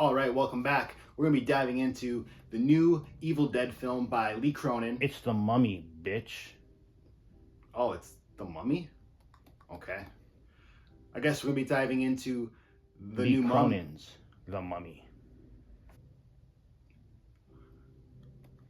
All right, welcome back. We're going to be diving into the new Evil Dead film by Lee Cronin. It's the mummy, bitch. Oh, it's The Mummy? Okay. I guess we're going to be diving into the Lee new Mummy. Cronin's The Mummy.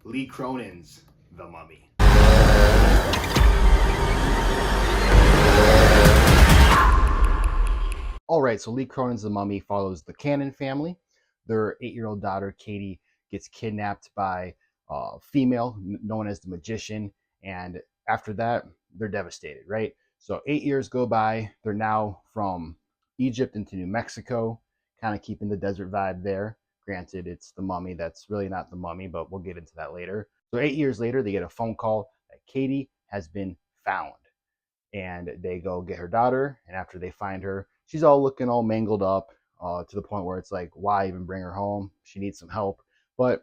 Lee Cronin's The Mummy. All right, so Lee Cronin's The Mummy follows the Cannon family. Their 8-year-old daughter, Katie, gets kidnapped by a female known as the Magician. And after that, they're devastated, right? So 8 years go by. They're now from Egypt into New Mexico, kind of keeping the desert vibe there. Granted, it's the mummy. That's really not the mummy, but we'll get into that later. So 8 years later, they get a phone call that Katie has been found. And they go get her daughter. And after they find her, she's all looking all mangled up to the point where it's like, why even bring her home? She needs some help. But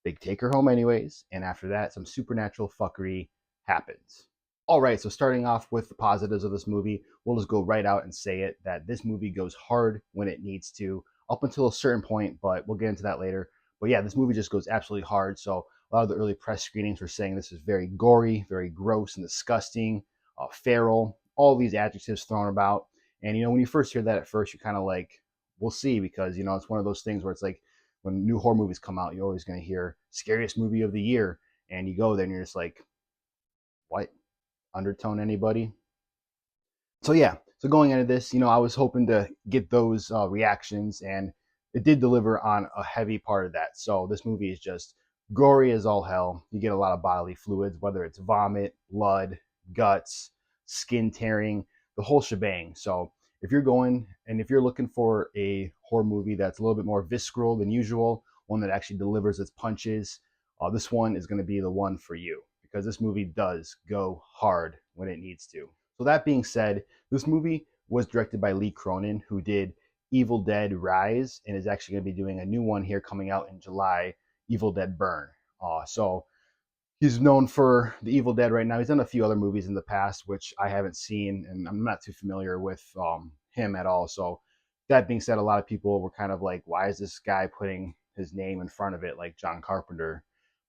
they take her home anyways. And after that, some supernatural fuckery happens. All right, so starting off with the positives of this movie, we'll just go right out and say it that this movie goes hard when it needs to, up until a certain point, but we'll get into that later. But yeah, this movie just goes absolutely hard. So a lot of the early press screenings were saying this is very gory, very gross and disgusting, feral, all these adjectives thrown about. And when you first hear that at first, you're kind of like, we'll see, because it's one of those things where it's like when new horror movies come out, you're always going to hear scariest movie of the year, and you go there and you're just like, what? Undertone, anybody? So yeah, so going into this, I was hoping to get those reactions, and it did deliver on a heavy part of that. So this movie is just gory as all hell. You get a lot of bodily fluids, whether it's vomit, blood, guts, skin tearing, the whole shebang. So if you're looking for a horror movie that's a little bit more visceral than usual, one that actually delivers its punches, this one is going to be the one for you, because this movie does go hard when it needs to. So that being said, this movie was directed by Lee Cronin, who did Evil Dead Rise, and is actually going to be doing a new one here coming out in July, Evil Dead Burn. So he's known for the Evil Dead right now. He's done a few other movies in the past, which I haven't seen, and I'm not too familiar with him at all. So that being said, a lot of people were kind of like, why is this guy putting his name in front of it like John Carpenter?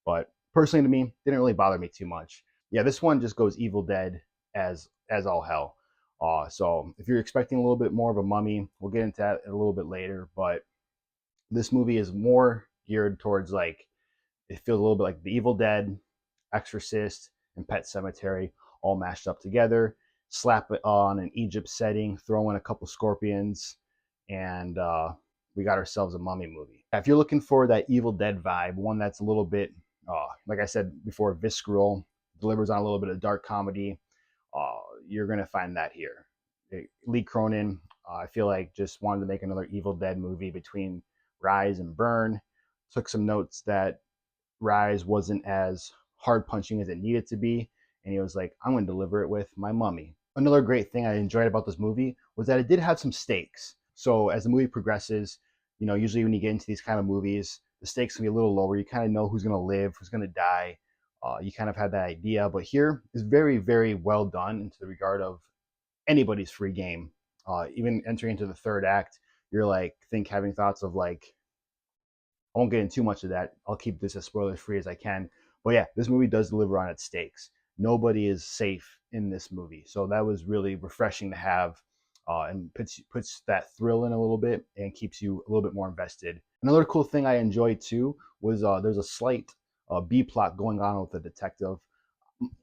But personally, to me, didn't really bother me too much. Yeah, this one just goes Evil Dead as all hell. So if you're expecting a little bit more of a mummy, we'll get into that a little bit later. But this movie is more geared towards, like, it feels a little bit like The Evil Dead, Exorcist, and Pet Cemetery all mashed up together. Slap it on an Egypt setting, throw in a couple scorpions, and we got ourselves a mummy movie. If you're looking for that Evil Dead vibe, one that's a little bit, like I said before, visceral, delivers on a little bit of dark comedy, you're going to find that here. Lee Cronin, I feel like, just wanted to make another Evil Dead movie between Rise and Burn. Took some notes that Rise wasn't as hard punching as it needed to be, and he was like, I'm going to deliver it with my mummy. Another great thing I enjoyed about this movie was that it did have some stakes. So as the movie progresses, usually when you get into these kind of movies, the stakes can be a little lower. You kind of know who's going to live, who's going to die. You kind of had that idea, but here is very, very well done into the regard of anybody's free game. Even entering into the third act, you're like having thoughts of like, I won't get into too much of that. I'll keep this as spoiler free as I can. But yeah, this movie does deliver on its stakes. Nobody is safe in this movie, so that was really refreshing to have, and puts that thrill in a little bit and keeps you a little bit more invested. Another cool thing I enjoyed too was there's a slight B plot going on with the detective.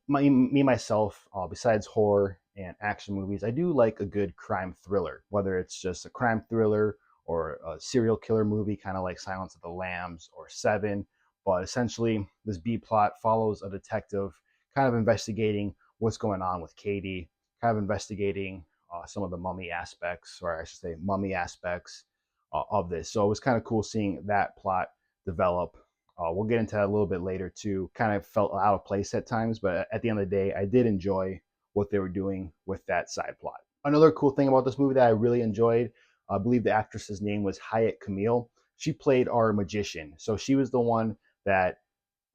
Me myself, besides horror and action movies, I do like a good crime thriller, whether it's just a crime thriller or a serial killer movie, kind of like Silence of the Lambs or Seven. But essentially, this B plot follows a detective kind of investigating what's going on with Katie, kind of investigating some of the mummy aspects, or I should say, mummy aspects of this. So it was kind of cool seeing that plot develop. We'll get into that a little bit later too. Kind of felt out of place at times, but at the end of the day, I did enjoy what they were doing with that side plot. Another cool thing about this movie that I really enjoyed, I believe the actress's name was Hyatt Camille. She played our magician. So she was the one that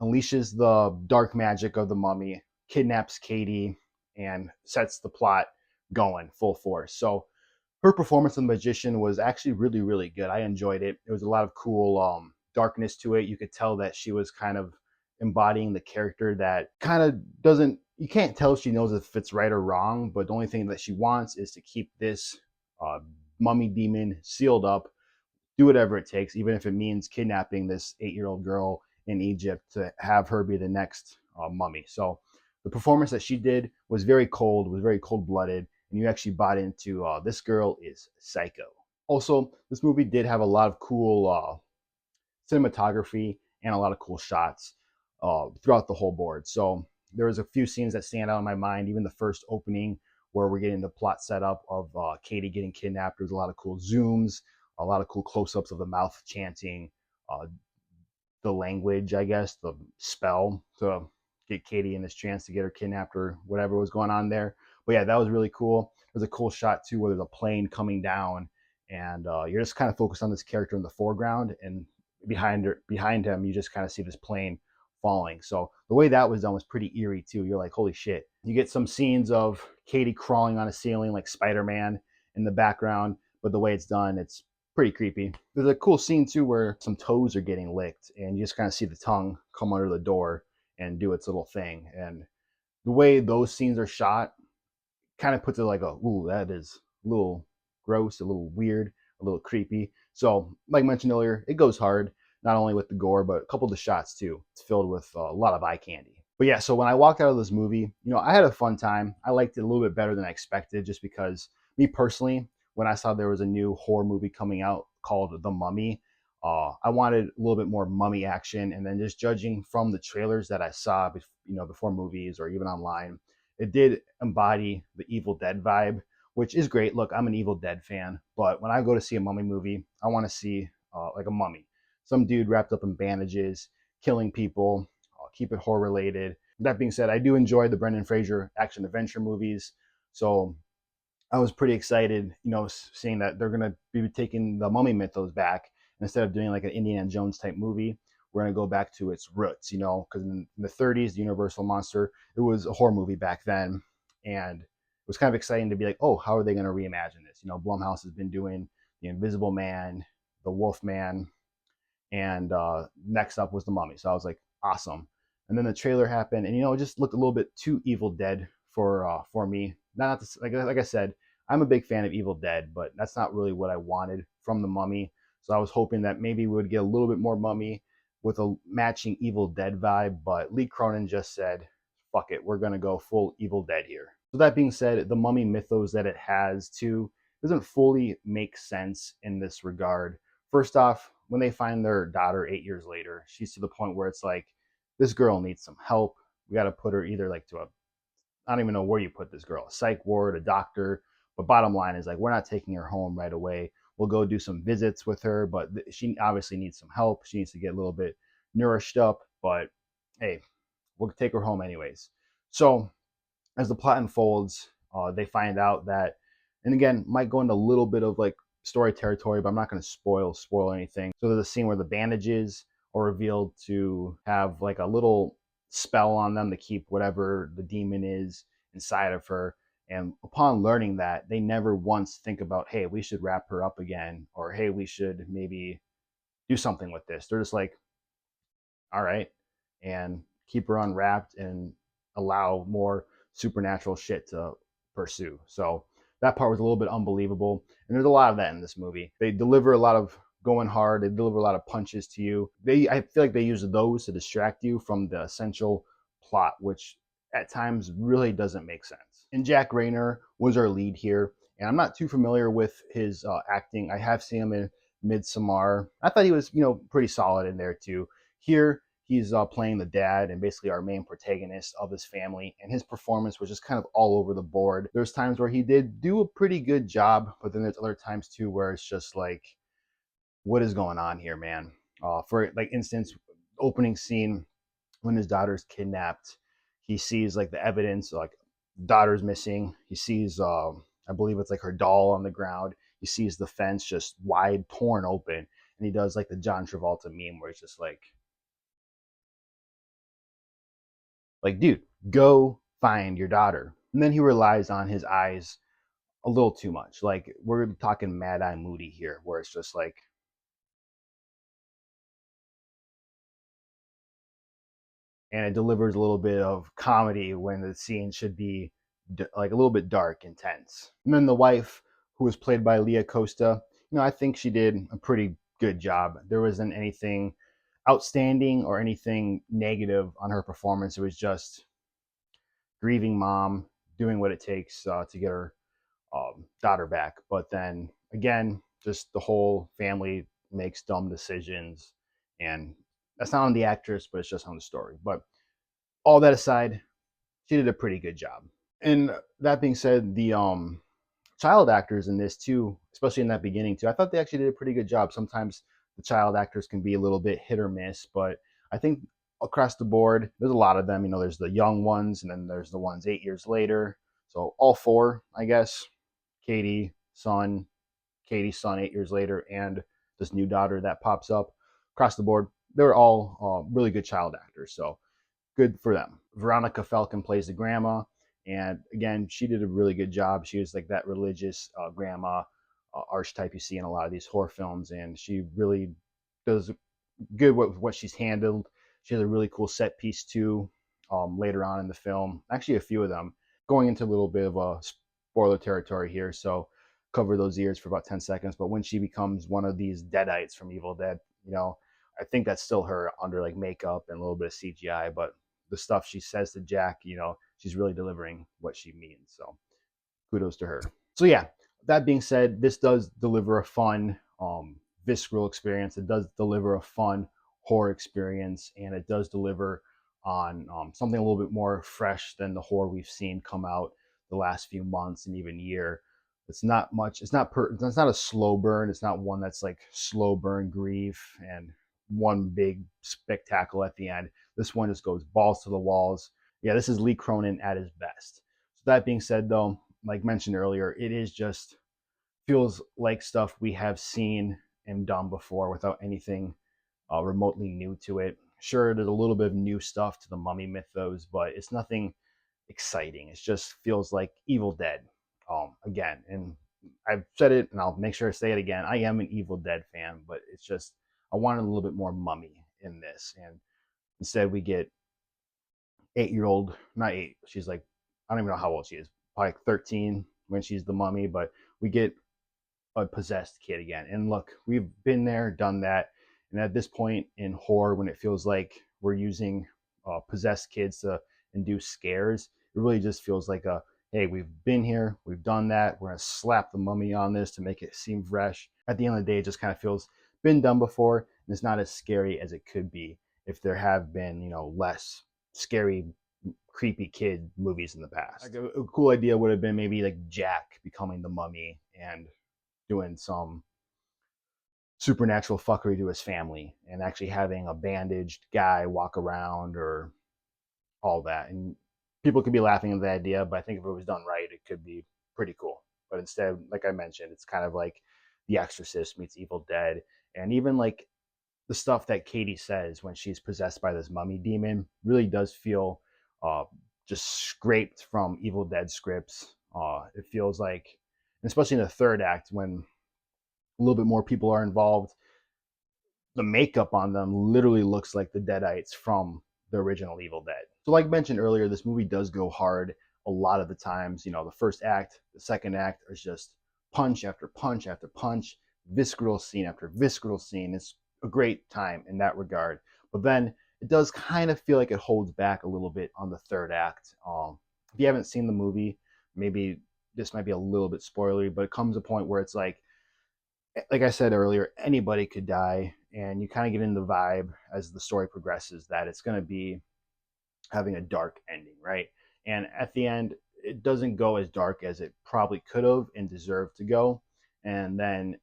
unleashes the dark magic of the mummy, kidnaps Katie, and sets the plot going full force. So her performance of the magician was actually really, really good. I enjoyed it. There was a lot of cool darkness to it. You could tell that she was kind of embodying the character that kind of doesn't, you can't tell if she knows if it's right or wrong, but the only thing that she wants is to keep this uh, mummy demon sealed up, do whatever it takes, even if it means kidnapping this 8-year-old girl in Egypt to have her be the next mummy. So the performance that she did was very cold, was very cold blooded, and you actually bought into this girl is psycho. Also, this movie did have a lot of cool cinematography and a lot of cool shots throughout the whole board. So there was a few scenes that stand out in my mind. Even the first opening where we're getting the plot setup of Katie getting kidnapped. There's a lot of cool zooms, a lot of cool close-ups of the mouth chanting the language, I guess, the spell to get Katie in this chance to get her kidnapped or whatever was going on there. But yeah, that was really cool. There's a cool shot too where there's a plane coming down, and you're just kind of focused on this character in the foreground, and behind him, you just kind of see this plane falling. So the way that was done was pretty eerie too. You're like, holy shit. You get some scenes of Katie crawling on a ceiling like Spider-Man in the background, but the way it's done, it's pretty creepy. There's a cool scene too where some toes are getting licked, and you just kind of see the tongue come under the door and do its little thing. And the way those scenes are shot kind of puts it like, ooh, that is a little gross, a little weird, a little creepy. So, like mentioned earlier, it goes hard, not only with the gore, but a couple of the shots too. It's filled with a lot of eye candy. But yeah, so when I walked out of this movie, I had a fun time. I liked it a little bit better than I expected, just because me personally, when I saw there was a new horror movie coming out called The Mummy, I wanted a little bit more mummy action. And then just judging from the trailers that I saw, before movies or even online, it did embody the Evil Dead vibe, which is great. Look, I'm an Evil Dead fan, but when I go to see a mummy movie, I want to see like a mummy, some dude wrapped up in bandages, killing people. Keep it horror related. That being said, I do enjoy the Brendan Fraser action adventure movies, so I was pretty excited, seeing that they're gonna be taking the mummy mythos back. Instead of doing like an Indiana Jones type movie, we're gonna go back to its roots, because in the 30s, the Universal Monster, it was a horror movie back then, and it was kind of exciting to be like, oh, how are they gonna reimagine this? Blumhouse has been doing the Invisible Man, the Wolf Man, and next up was the Mummy. So I was like, awesome. And then the trailer happened, and it just looked a little bit too Evil Dead for me. Not to, like I said, I'm a big fan of Evil Dead, but that's not really what I wanted from the Mummy. So I was hoping that maybe we would get a little bit more Mummy with a matching Evil Dead vibe. But Lee Cronin just said, "Fuck it, we're gonna go full Evil Dead here." So that being said, the Mummy mythos that it has too doesn't fully make sense in this regard. First off, when they find their daughter 8 years later, she's to the point where it's like, this girl needs some help. We got to put her either like to a, I don't even know where you put this girl, a psych ward, a doctor. But bottom line is like, we're not taking her home right away. We'll go do some visits with her, but she obviously needs some help. She needs to get a little bit nourished up, but hey, we'll take her home anyways. So as the plot unfolds, they find out that, and again, might go into a little bit of like story territory, but I'm not going to spoil anything. So there's a scene where the bandages are revealed to have like a little spell on them to keep whatever the demon is inside of her. And upon learning that, they never once think about, hey, we should wrap her up again, or hey, we should maybe do something with this. They're just like, all right, and keep her unwrapped and allow more supernatural shit to pursue. So that part was a little bit unbelievable. And there's a lot of that in this movie. They deliver a lot of going hard, they deliver a lot of punches to you. I feel like they use those to distract you from the essential plot, which at times really doesn't make sense. And Jack Rayner was our lead here. And I'm not too familiar with his acting. I have seen him in Midsommar. I thought he was, pretty solid in there too. Here, he's playing the dad and basically our main protagonist of his family, and his performance was just kind of all over the board. There's times where he did do a pretty good job, but then there's other times too where it's just like, what is going on here, man? For like instance, opening scene when his daughter's kidnapped, he sees like the evidence, like daughter's missing. He sees, I believe it's like her doll on the ground. He sees the fence just wide, torn open, and he does like the John Travolta meme where it's just like, dude, go find your daughter. And then he relies on his eyes a little too much. Like we're talking Mad Eye Moody here, where it's just like, and it delivers a little bit of comedy when the scene should be like a little bit dark, intense. And then the wife, who was played by Leah Costa, I think she did a pretty good job. There wasn't anything outstanding or anything negative on her performance. It was just grieving mom doing what it takes to get her daughter back. But then again, just the whole family makes dumb decisions, and that's not on the actress, but it's just on the story. But all that aside, she did a pretty good job. And that being said, the child actors in this too, especially in that beginning too, I thought they actually did a pretty good job. Sometimes the child actors can be a little bit hit or miss, but I think across the board, there's a lot of them. There's the young ones, and then there's the ones 8 years later. So all four, I guess, Katie, son, Katie's son 8 years later, and this new daughter that pops up across the board. They're all really good child actors. So good for them. Veronica Falcon plays the grandma, and again, she did a really good job. She was like that religious grandma archetype you see in a lot of these horror films, and she really does good with what she's handled. She has a really cool set piece too. Later on in the film, actually a few of them. Going into a little bit of a spoiler territory here, so cover those ears for about 10 seconds. But when she becomes one of these deadites from Evil Dead, I think that's still her under like makeup and a little bit of CGI, but the stuff she says to Jack, she's really delivering what she means. So kudos to her. So yeah, that being said, this does deliver a fun, visceral experience. It does deliver a fun horror experience, and it does deliver on something a little bit more fresh than the horror we've seen come out the last few months and even year. It's not much. It's not a slow burn. It's not one that's like slow burn grief and one big spectacle at the end. This one just goes balls to the walls. Yeah, this is Lee Cronin at his best. So that being said, though, like mentioned earlier, it is just feels like stuff we have seen and done before without anything remotely new to it. Sure, there's a little bit of new stuff to the mummy mythos, but it's nothing exciting. It just feels like Evil Dead again. And I've said it, and I'll make sure to say it again. I am an Evil Dead fan, but it's just I wanted a little bit more mummy in this, and instead we get 8 year old, not eight. She's like, I don't even know how old she is. Probably like 13 when she's the mummy, but we get a possessed kid again. And look, we've been there, done that. And at this point in horror, when it feels like we're using possessed kids to induce scares, it really just feels like hey, we've been here, we've done that. We're gonna slap the mummy on this to make it seem fresh. At the end of the day, it just kind of feels been done before, and it's not as scary as it could be if there have been, less scary, creepy kid movies in the past. Like a cool idea would have been maybe like Jack becoming the mummy and doing some supernatural fuckery to his family and actually having a bandaged guy walk around or all that. And people could be laughing at the idea, but I think if it was done right, it could be pretty cool. But instead, like I mentioned, it's kind of like The Exorcist meets Evil Dead. And even like the stuff that Katie says when she's possessed by this mummy demon really does feel uh, just scraped from Evil Dead scripts. It feels like, especially in the third act, when a little bit more people are involved, the makeup on them literally looks like the Deadites from the original Evil Dead. So, like mentioned earlier, this movie does go hard a lot of the times. The first act, the second act is just punch after punch after punch, visceral scene after visceral scene. It's a great time in that regard. But then it does kind of feel like it holds back a little bit on the third act. If you haven't seen the movie, maybe this might be a little bit spoilery, but it comes a point where it's like I said earlier, anybody could die, and you kind of get in the vibe as the story progresses that it's going to be having a dark ending, right? And at the end, it doesn't go as dark as it probably could have and deserved to go. And then,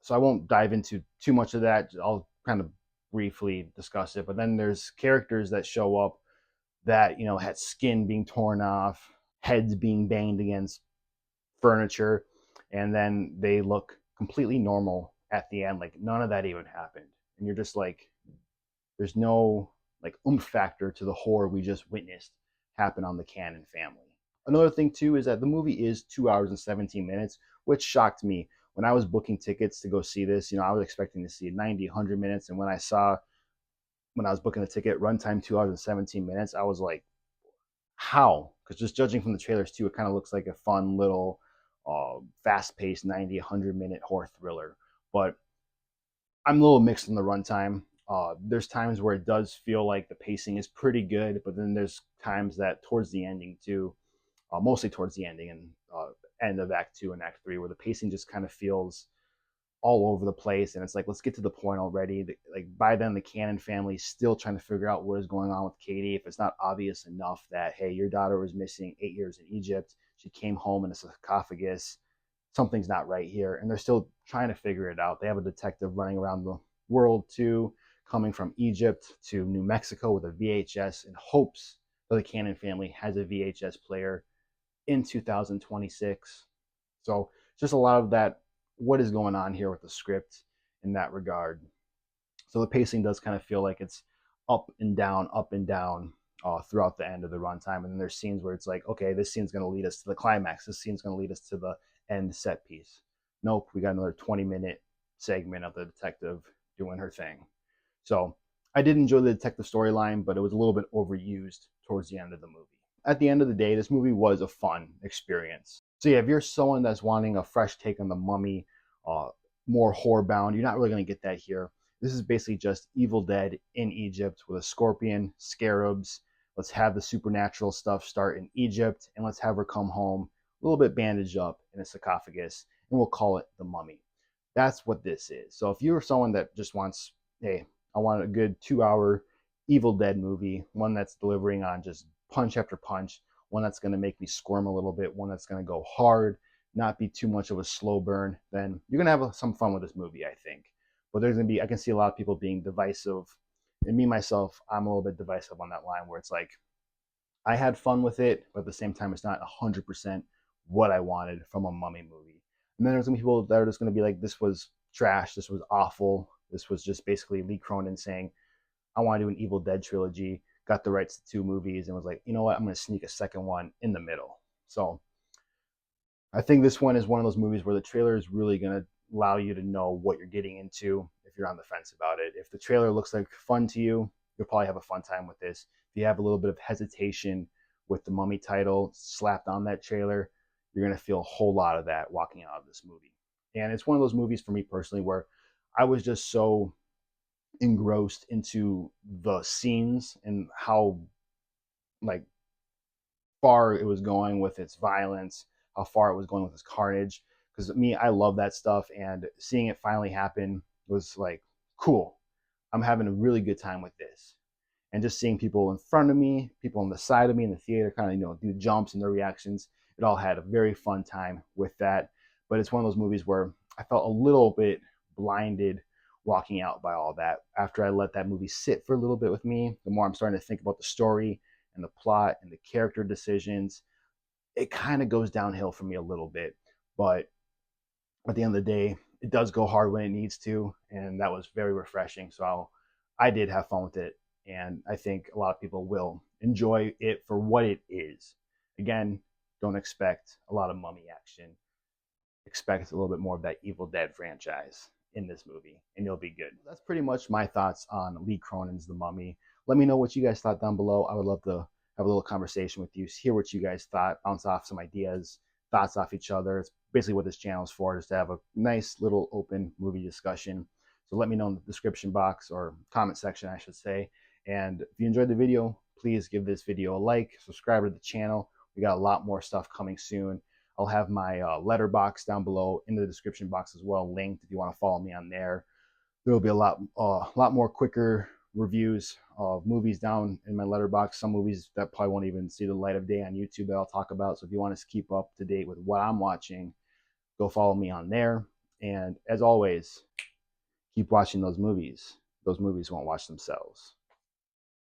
so I won't dive into too much of that. I'll kind of briefly discuss it. But then there's characters that show up that, had skin being torn off, heads being banged against furniture, and then they look completely normal at the end. Like none of that even happened. And you're just like, there's no like oomph factor to the horror we just witnessed happen on the Cannon family. Another thing too is that the movie is 2 hours and 17 minutes, which shocked me. When I was booking tickets to go see this, I was expecting to see 90, 100 minutes. And when I was booking the ticket, runtime 2 hours and 17 minutes, I was like, how? Because just judging from the trailers too, it kind of looks like a fun little fast-paced 90, 100-minute horror thriller. But I'm a little mixed in the runtime. There's times where it does feel like the pacing is pretty good, but then there's times that towards the ending too, mostly towards the ending and end of Act Two and Act Three, where the pacing just kind of feels all over the place, and it's like, let's get to the point already. Like by then, the Cannon family is still trying to figure out what is going on with Katie. If it's not obvious enough that, hey, your daughter was missing 8 years in Egypt, she came home in a sarcophagus, something's not right here, and they're still trying to figure it out. They have a detective running around the world too, coming from Egypt to New Mexico with a VHS in hopes that the Cannon family has a VHS player in 2026. So just a lot of that, what is going on here with the script in that regard. So the pacing does kind of feel like it's up and down throughout the end of the runtime. And then there's scenes where it's like, okay, this scene's going to lead us to the climax. This scene's going to lead us to the end set piece. Nope, we got another 20-minute segment of the detective doing her thing. So I did enjoy the detective storyline, but it was a little bit overused towards the end of the movie. At the end of the day, this movie was a fun experience. So yeah, if you're someone that's wanting a fresh take on the Mummy, uh, more horror bound, you're not really going to get that here. This is basically just Evil Dead in Egypt with a scorpion, scarabs. Let's have the supernatural stuff start in Egypt, and let's have her come home a little bit bandaged up in a sarcophagus, and we'll call it the Mummy. That's what this is. So if you're someone that just wants, hey, I want a good 2 hour Evil Dead movie, one that's delivering on just punch after punch, one that's going to make me squirm a little bit, one that's going to go hard, not be too much of a slow burn, then you're going to have some fun with this movie, I think. But there's going to be, I can see a lot of people being divisive. And me, myself, I'm a little bit divisive on that line where it's like, I had fun with it, but at the same time, it's not 100% what I wanted from a Mummy movie. And then there's going to be people that are just going to be like, this was trash, this was awful, this was just basically Lee Cronin saying, I want to do an Evil Dead trilogy, got the rights to 2 movies, and was like, you know what, I'm going to sneak a second one in the middle. So I think this one is one of those movies where the trailer is really going to allow you to know what you're getting into if you're on the fence about it. If the trailer looks like fun to you, you'll probably have a fun time with this. If you have a little bit of hesitation with the Mummy title slapped on that trailer, you're going to feel a whole lot of that walking out of this movie. And it's one of those movies for me personally where I was just so engrossed into the scenes and how like far it was going with its violence, how far it was going with its carnage. Because me, I love that stuff, and seeing it finally happen was like cool. I'm having a really good time with this, and just seeing people in front of me, people on the side of me in the theater, kind of do jumps and their reactions. It all had a very fun time with that. But it's one of those movies where I felt a little bit blinded walking out by all that. After I let that movie sit for a little bit with me, the more I'm starting to think about the story and the plot and the character decisions, it kind of goes downhill for me a little bit. But at the end of the day, it does go hard when it needs to, and that was very refreshing. So I did have fun with it, and I think a lot of people will enjoy it for what it is. Again, don't expect a lot of mummy action. Expect a little bit more of that Evil Dead franchise in this movie, and you'll be good. That's pretty much my thoughts on Lee Cronin's The Mummy. Let me know what you guys thought down below. I would love to have a little conversation with you, hear what you guys thought, bounce off some ideas, thoughts off each other. It's basically what this channel is for, is to have a nice little open movie discussion. So let me know in the description box, or comment section, I should say. And if you enjoyed the video, please give this video a like, subscribe to the channel. We got a lot more stuff coming soon. I'll have my letterbox down below in the description box as well, linked if you want to follow me on there. There will be a lot more quicker reviews of movies down in my letterbox. Some movies that probably won't even see the light of day on YouTube that I'll talk about. So if you want to keep up to date with what I'm watching, go follow me on there. And as always, keep watching those movies. Those movies won't watch themselves.